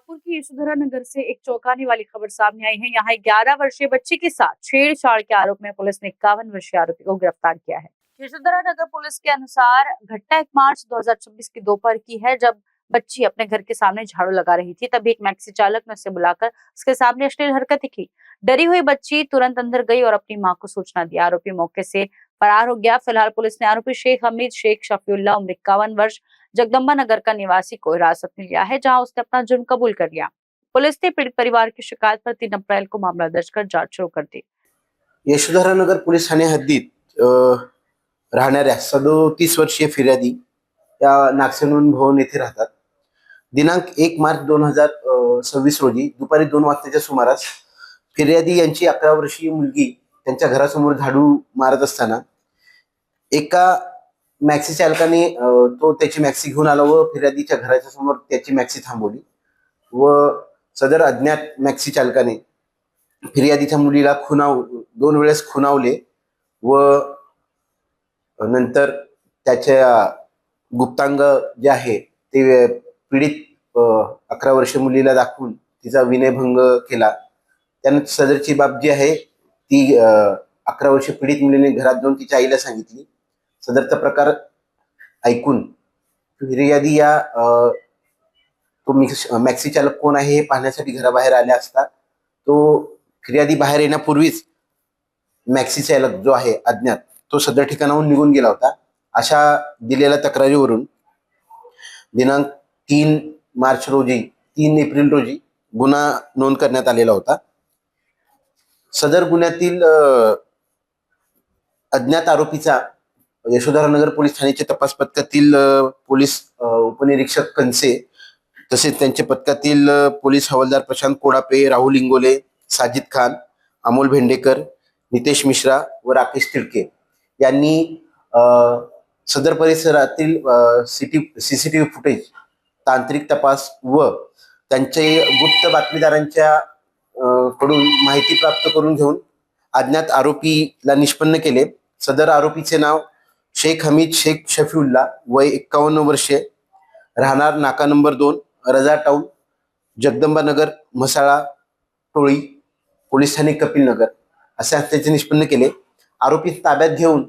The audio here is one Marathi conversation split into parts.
नागपुर की यशोधरा नगर से एक चौंकाने वाली खबर सामने आई है। यहाँ 11 वर्षीय बच्ची के साथ छेड़छाड़ के आरोप में पुलिस ने 51 वर्षीय आरोपी को गिरफ्तार किया है। यशोधरा नगर पुलिस के अनुसार घटना 1 मार्च 2026 की दोपहर की है, जब बच्ची अपने घर के सामने झाड़ू लगा रही थी। तभी एक मैक्सी चालक ने उसे बुलाकर उसके सामने अश्लील हरकतें की। डरी हुई बच्ची तुरंत अंदर गई और अपनी मां को सूचना दी। आरोपी मौके से फरार हो गया। फिलहाल पुलिस ने आरोपी शेख हमीद शेख शफीउल्लाह उम्र 51 वर्ष जगदम्बा नगर का निवासी को हिरासत में लिया है, जहां उसने अपना जुर्म कबूल कर लिया। पुलिस ने पीड़ित परिवार की शिकायत पर 3 अप्रैल को मामला दर्ज कर जांच शुरू कर दी। यशोधरा नगर पोलीस ठाणे हद्दीत राहणाऱ्या 37 वर्षीय फिर्यादी या नागसेनवन भवन येथे राहतात. दिनांक 1 मार्च 2026 रोजी दुपारी 2 वाजताच्या सुमारास फिर्यादी यांची 11 वर्षीय मुलगी त्यांच्या घरासमोर झाडू मारत असताना एका मॅक्सी चालकाने तो त्याची मॅक्सी घेऊन आला व फिर्यादीच्या घराच्या समोर त्याची मॅक्सी थांबवली व सदर अज्ञात मॅक्सी चालकाने फिर्यादीच्या मुलीला 2 वेळेस खुणावले व नंतर त्याच्या गुप्तांग जे आहे ते पीडित 11 वर्षीय मुलीला दाखवून तिचा विनयभंग केला. त्यानंतर सदरची बाब जी आहे ती 11 वर्षीय पीडित मुलीने घरात जाऊन तिच्या आईला सांगितली. सदरचा प्रकार ऐकून फिर्यादी या तो मॅक्सी चालक कोण आहे हे पाहण्यासाठी घराबाहेर आले असता तो फिर्यादी बाहेर येण्यापूर्वीच मॅक्सी चालक जो आहे अज्ञात तो सदर ठिकाणाहून निघून गेला होता. अशा दिलेल्या तक्रारीवरून दिनांक 3 एप्रिल रोजी गुन्हा नोंद करण्यात आलेला होता. सदर गुन्ह्यातील अज्ञात आरोपीचा यशोधरा नगर पोलीस ठाण्याचे तपास पथकातील पोलीस उपनिरीक्षक कंसे तसेच त्यांचे पथकातील पोलीस हवालदार प्रशांत कोडापे, राहुल इंगोले, साजिद खान, अमोल भेंडेकर, नितेश मिश्रा व राकेश तिडके यांनी सदर परिसरातील सीसीटीव्ही फुटेज, तांत्रिक तपास व त्यांचे गुप्त बातमीदारांच्या कडून माहिती प्राप्त करून घेऊन अज्ञात आरोपीला निष्पन्न केले. सदर आरोपीचे नाव शेख हमीद शेख शफीउल्लाह, वय 51 वर्षे, राहणार नाका नंबर 2, रजा टाउन, जगदंबा नगर, म्हसाळा टोळी, पोलीस ठाणे कपिलनगर असे त्याचे निष्पन्न केले. आरोपी ताब्यात घेऊन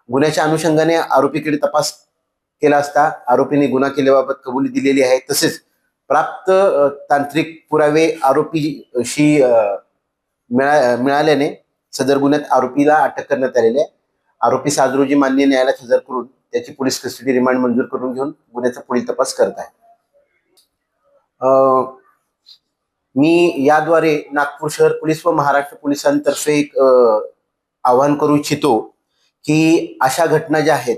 गुन्ह्याच्या अनुषंगाने आरोपीकडे तपास केला असता आरोपीने गुन्हा केल्याबाबत कबुली दिलेली आहे. तसेच प्राप्त तांत्रिक पुरावे आरोपीशी मिळाल्याने सदर गुन्ह्यात आरोपीला अटक करण्यात आलेली आहे. आरोपी 7 रोजी माननीय न्यायालयात हजर करून त्याची पोलीस कस्टडी रिमांड मंजूर करून घेऊन गुन्ह्याचा पुढील तपास करत आहे. मी याद्वारे नागपूर शहर पोलीस व महाराष्ट्र पोलिसांतर्फे एक आवाहन करू इच्छितो की अशा घटना ज्या आहेत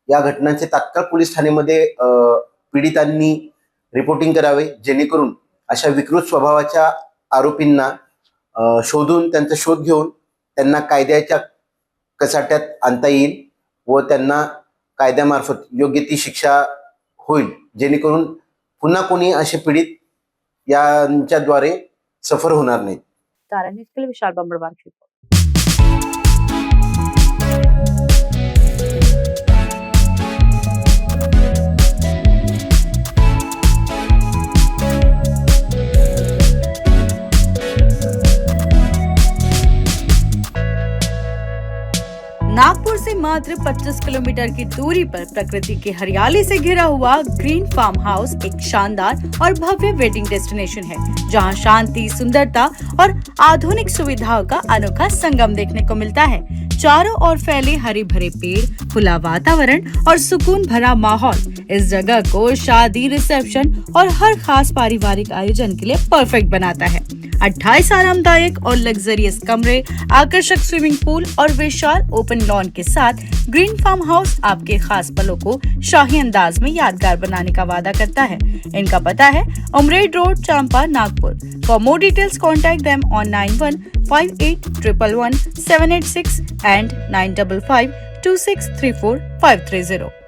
या घटनांचे तात्काळ पोलीस ठाण्यामध्ये पीडितांनी रिपोर्टिंग करावे, जेणेकरून अशा विकृत स्वभावाच्या आरोपींना शोधून त्यांचा शोध घेऊन त्यांना कायद्याच्या कचाट्यात आणता येईल व त्यांना कायद्यामार्फत योग्य ती शिक्षा होईल, जेणेकरून पुन्हा कोणी असे पीडित यांच्याद्वारे सफर होणार नाहीत. विशाल बंबड़वार की रिपोर्ट. नागपुर से मात्र 25 किलोमीटर की दूरी पर प्रकृति की हरियाली से घिरा हुआ ग्रीन फार्म हाउस एक शानदार और भव्य वेडिंग डेस्टिनेशन है, जहां शांति, सुंदरता और आधुनिक सुविधाओं का अनोखा संगम देखने को मिलता है. चारों ओर फैले हरे भरे पेड़, खुला वातावरण और सुकून भरा माहौल इस जगह को शादी, रिसेप्शन और हर खास पारिवारिक आयोजन के लिए परफेक्ट बनाता है. 28 आरामदायक और लग्जरियस कमरे, आकर्षक स्विमिंग पूल और विशाल ओपन लॉन के साथ ग्रीन फार्म हाउस आपके खास पलों को शाही अंदाज में यादगार बनाने का वादा करता है. इनका पता है Umred road, Champa, Nagpur. For more details contact them on 9158111786 and 9552634 530.